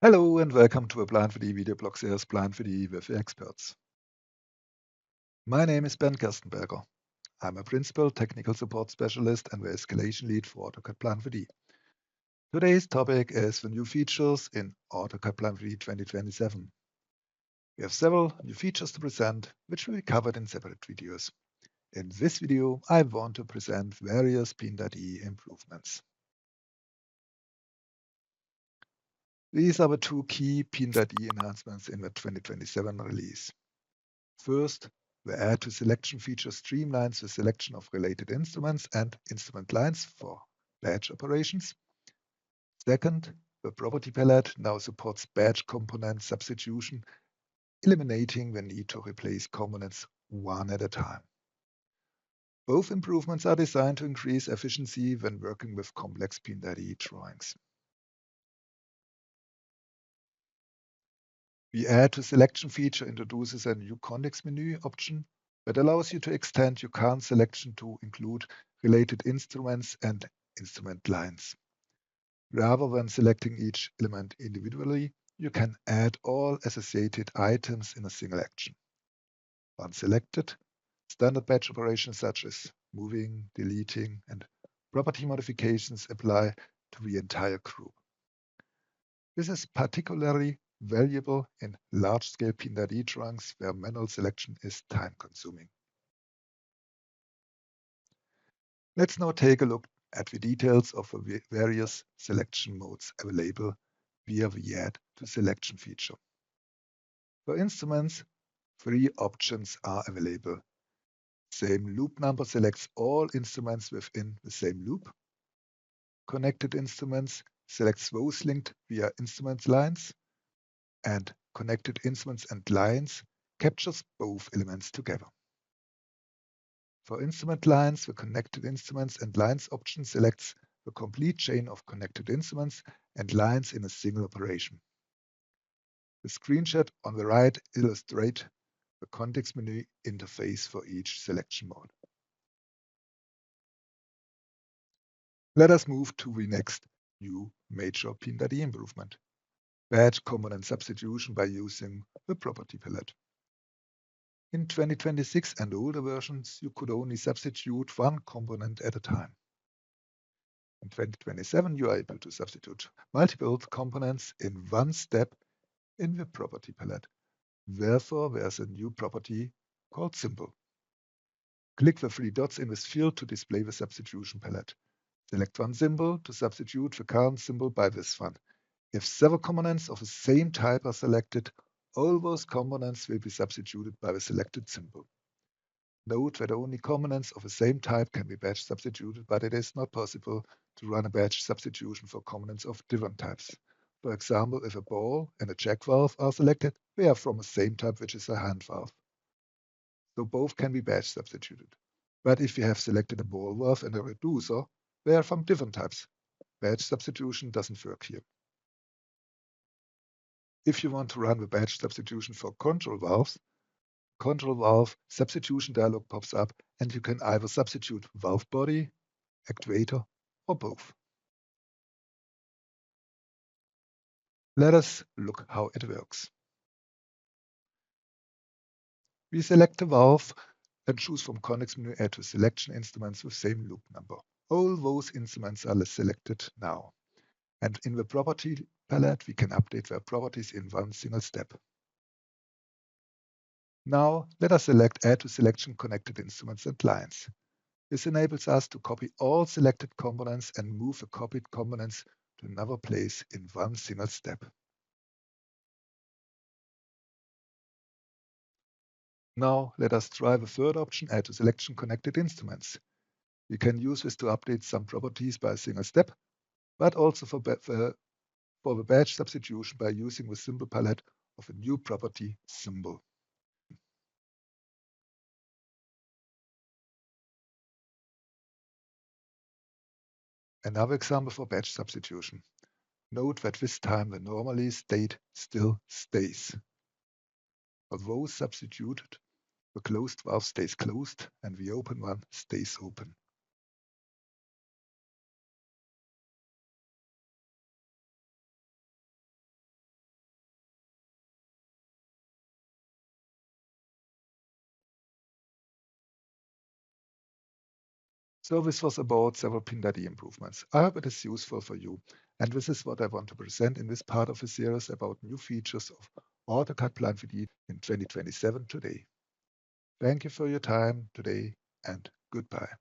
Hello and welcome to a Plan4D video blog series Plan4D with the experts. My name is Ben Gerstenberger. I'm a Principal Technical Support Specialist and the Escalation Lead for AutoCAD Plan4D. Today's topic is the new features in AutoCAD Plan4D 2027. We have several new features to present, which will be covered in separate videos. In this video, I want to present various P&ID improvements. These are the two key P&ID enhancements in the 2027 release. First, the Add to Selection feature streamlines the selection of related instruments and instrument lines for batch operations. Second, the Property Palette now supports batch component substitution, eliminating the need to replace components one at a time. Both improvements are designed to increase efficiency when working with complex P&ID drawings. The Add to Selection feature introduces a new context menu option that allows you to extend your current selection to include related instruments and instrument lines. Rather than selecting each element individually, you can add all associated items in a single action. Once selected, standard batch operations such as moving, deleting, and property modifications apply to the entire group. This is particularly valuable in large-scale P&ID drawings where manual selection is time-consuming. Let's now take a look at the details of the various selection modes available via the Add to Selection feature. For instruments, three options are available. Same loop number selects all instruments within the same loop. Connected instruments selects those linked via instrument lines. And connected instruments and lines captures both elements together. For instrument lines, the connected instruments and lines option selects the complete chain of connected instruments and lines in a single operation. The screenshot on the right illustrates the context menu interface for each selection mode. Let us move to the next new major P&ID improvement. Batch component substitution by using the Property Palette. In 2026 and older versions, you could only substitute one component at a time. In 2027, you are able to substitute multiple components in one step in the Property Palette. Therefore, there's a new property called Symbol. Click the three dots in this field to display the substitution palette. Select one symbol to substitute the current symbol by this one. If several components of the same type are selected, all those components will be substituted by the selected symbol. Note that only components of the same type can be batch substituted, but it is not possible to run a batch substitution for components of different types. For example, if a ball and a jack valve are selected, they are from the same type, which is a hand valve. So both can be batch substituted. But if you have selected a ball valve and a reducer, they are from different types. Batch substitution doesn't work here. If you want to run the batch substitution for control valve substitution dialog pops up, and you can either substitute valve body, actuator, or both. Let us look how it works. We select the valve and choose from context menu Add to Selection instruments with same loop number. All those instruments are selected now. And in the Property Palette, we can update their properties in one single step. Now, let us select Add to Selection connected instruments and lines. This enables us to copy all selected components and move the copied components to another place in one single step. Now, let us try the third option, Add to Selection connected instruments. We can use this to update some properties by a single step, but also for the batch substitution by using the symbol palette of a new property symbol. Another example for batch substitution. Note that this time the normally state still stays. For those substituted, the closed valve stays closed and the open one stays open. So this was about several P&ID improvements. I hope it is useful for you. And this is what I want to present in this part of the series about new features of AutoCAD Plan 3D in 2027 today. Thank you for your time today and goodbye.